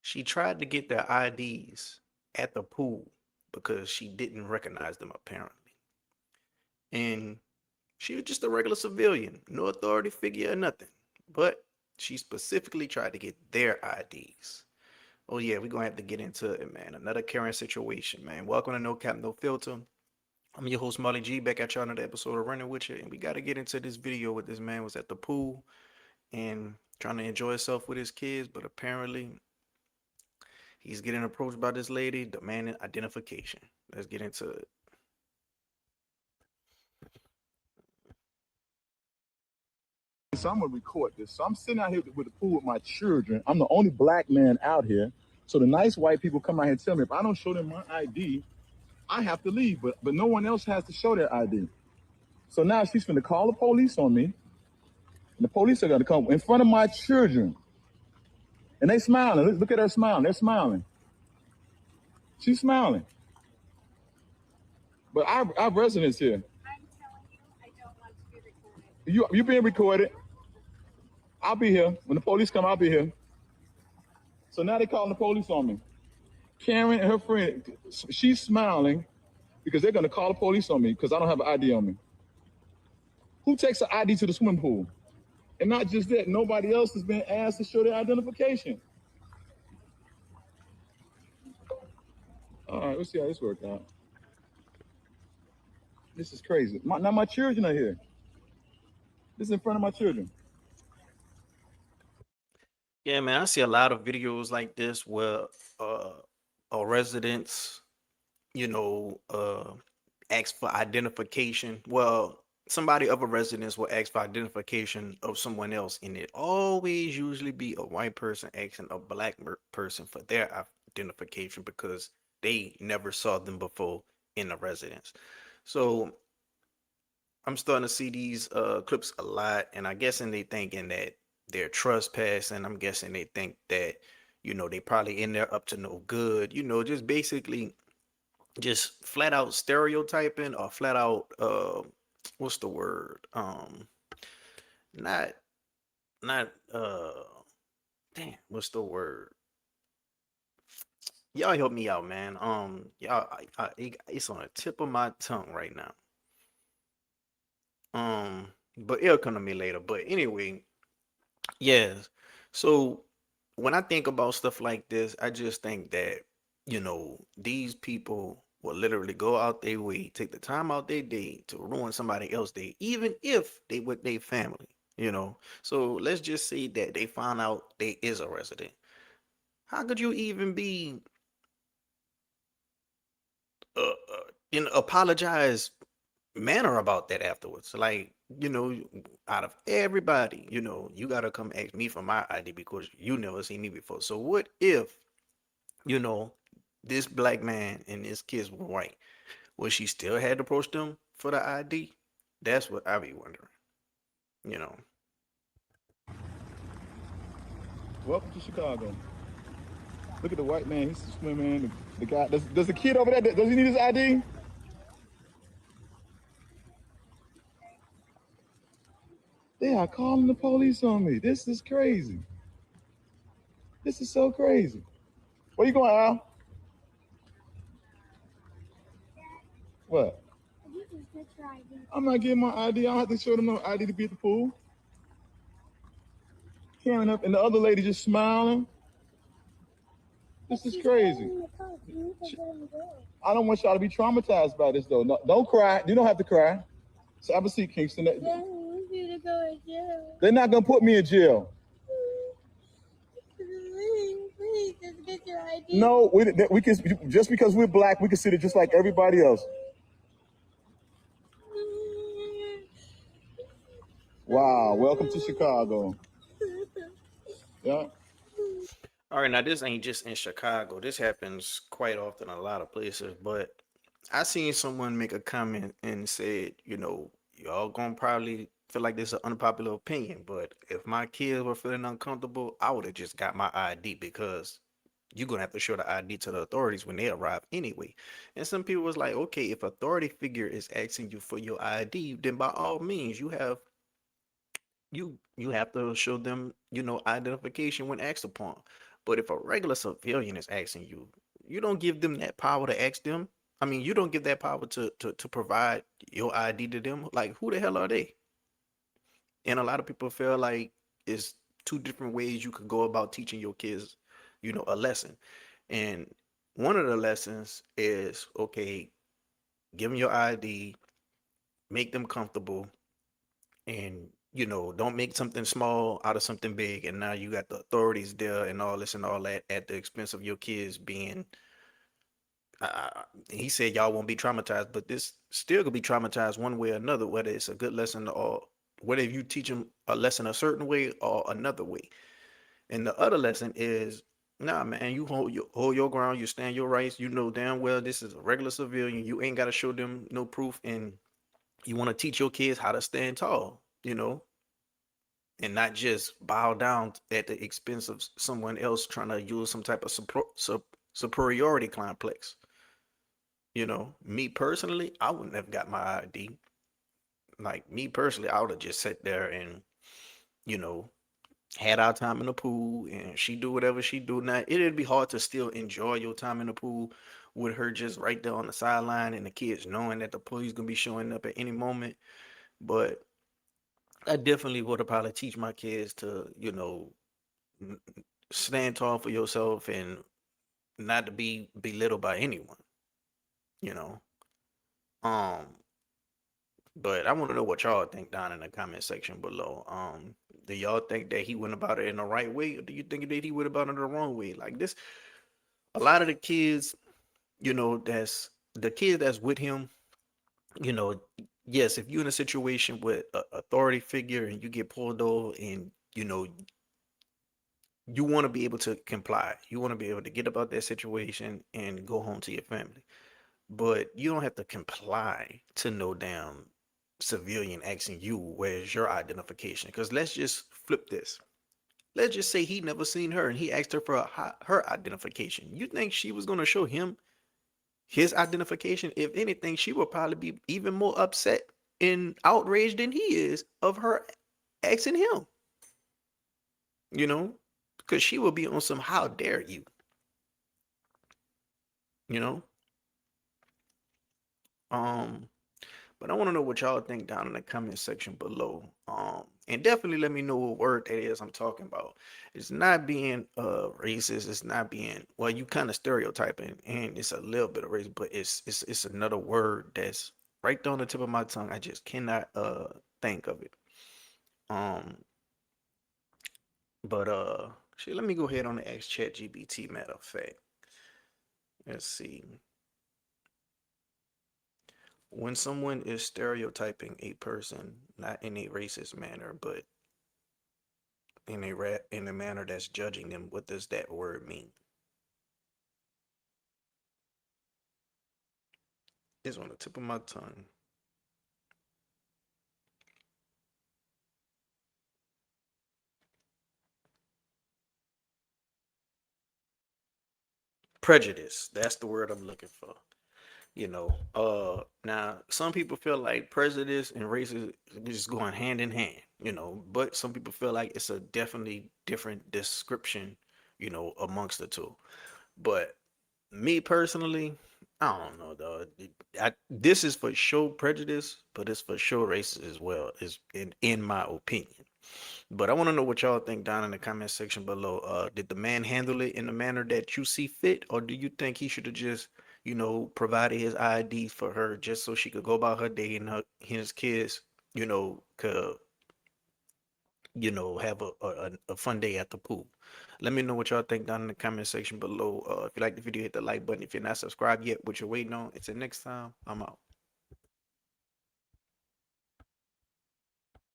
She tried to get their IDs at the pool because she didn't recognize them apparently. And she was just a regular civilian, no authority figure or nothing. But she specifically tried to get their IDs. Oh yeah, we're gonna have to get into it, man. Another current situation, man. Welcome to No Cap, No Filter. I'm your host Molly G, back at y'all another episode of Running With You, and we gotta get into this video where this man was at the pool and trying to enjoy himself with his kids, but apparently he's getting approached by this lady demanding identification. Let's get into it. So I'm gonna record this. So I'm sitting out here with the pool with my children. I'm the only black man out here. So the nice white people come out here and tell me if I don't show them my ID, I have to leave. But no one else has to show their ID. So now she's gonna call the police on me, and the police are gonna come in front of my children. And they smiling. Look at her smiling. They're smiling. She's smiling. But our residents here. I'm telling you, I don't want to be recorded. You being recorded. I'll be here. When the police come, I'll be here. So now they're calling the police on me. Karen and her friend, she's smiling because they're going to call the police on me because I don't have an ID on me. Who takes an ID to the swimming pool? And not just that, nobody else has been asked to show their identification. All right, let's see how this works out. This is crazy. Now my children are here. This is in front of my children. Yeah, man, I see a lot of videos like this where uh, residents, you know, ask for identification. Well, somebody of a residence will ask for identification of someone else, and it always usually be a white person asking a black person for their identification because they never saw them before in a residence. So I'm starting to see these clips a lot, and I guessing they thinking that they're trespassing. I'm guessing they think that, they probably in there up to no good, just basically just flat out stereotyping or flat out what's the word? Not not damn, what's the word? Y'all help me out, man. Y'all, it's on the tip of my tongue right now. But it'll come to me later. But anyway, yes. So when I think about stuff like this, I just think that, these people will literally go out their way, take the time out their day to ruin somebody else's day, even if they with their family. So let's just say that they found out they is a resident. How could you even be apologize manner about that afterwards? Like, out of everybody, you gotta come ask me for my ID because you never seen me before. So what if, you know, this black man and his kids were white? Would she still had to approach them for the ID? That's what I be wondering, you know. Welcome to Chicago. Look at the white man. He's swimming. The guy. Does the kid over there? Does he need his ID? They are calling the police on me. This is crazy. This is so crazy. Where you going, Al? What? I'm not getting my ID. I don't have to show them no ID to be at the pool. Karen up and the other lady just smiling. This is crazy. I don't want y'all to be traumatized by this though. No, don't cry. You don't have to cry. So have a seat, Kingston. They're not gonna put me in jail. Please, just get your ID. No, we can just because we're black, we can sit it just like everybody else. Wow, welcome to Chicago. Yeah. All right, now this ain't just in Chicago. This happens quite often in a lot of places. But I seen someone make a comment and said, y'all gonna probably feel like this is an unpopular opinion, but if my kids were feeling uncomfortable, I would have just got my ID because you're gonna have to show the ID to the authorities when they arrive anyway. And some people was like, okay, if authority figure is asking you for your ID, then by all means, you have you have to show them, identification when asked upon. But if a regular civilian is asking you, you don't give them that power to ask them. I mean, you don't give that power to provide your ID to them. Like, who the hell are they? And a lot of people feel like it's two different ways you could go about teaching your kids, a lesson. And one of the lessons is, okay, give them your ID, make them comfortable, and don't make something small out of something big, and now you got the authorities there and all this and all that at the expense of your kids being he said y'all won't be traumatized, but this still gonna be traumatized one way or another, whether it's a good lesson or whether you teach them a lesson a certain way or another way. And the other lesson is, nah, man, you hold your ground, you stand your rights. You know damn well this is a regular civilian. You ain't got to show them no proof, and you want to teach your kids how to stand tall, and not just bow down at the expense of someone else trying to use some type of superiority complex. Me personally, I wouldn't have got my ID. Like me personally, I would have just sat there and, you know, had our time in the pool and she do whatever she do. Now it'd be hard to still enjoy your time in the pool with her just right there on the sideline and the kids knowing that the police gonna be showing up at any moment. But I definitely would have probably teach my kids to, n- stand tall for yourself and not to be belittled by anyone, you know. Um, but I want to know what y'all think down in the comment section below. Do y'all think that he went about it in the right way, or do you think that he went about it the wrong way? Like this, a lot of the kids, that's the kid that's with him, you know, yes, if you're in a situation with a authority figure and you get pulled over and you want to be able to comply. You want to be able to get about that situation and go home to your family. But you don't have to comply to no damn civilian asking you where's your identification. Because let's just flip this. Let's just say he never seen her and he asked her for her identification. You think she was going to show him his identification? If anything, she would probably be even more upset and outraged than he is of her asking him, you know, because she will be on some how dare you, you know? Um, but I want to know what y'all think down in the comment section below. And definitely let me know what word that is I'm talking about. It's not being racist. It's not being, well, you kind of stereotyping, and it's a little bit of race, but it's another word that's right there on the tip of my tongue. I just cannot think of it. Um, but shit, let me go ahead on the X Chat GBT. Matter of fact, let's see. When someone is stereotyping a person, not in a racist manner, but in a manner that's judging them, what does that word mean? It's on the tip of my tongue. Prejudice. That's the word I'm looking for. Now some people feel like prejudice and racism is just going hand in hand, but some people feel like it's a definitely different description, amongst the two. But me personally, I don't know, though. This is for sure prejudice, but it's for sure racist as well, is in my opinion. But I want to know what y'all think down in the comment section below. Did the man handle it in the manner that you see fit, or do you think he should have just, provided his ID for her just so she could go about her day and his kids, could, have a fun day at the pool? Let me know what y'all think down in the comment section below. If you like the video, hit the like button. If you're not subscribed yet, what you're waiting on. Until next time, I'm out.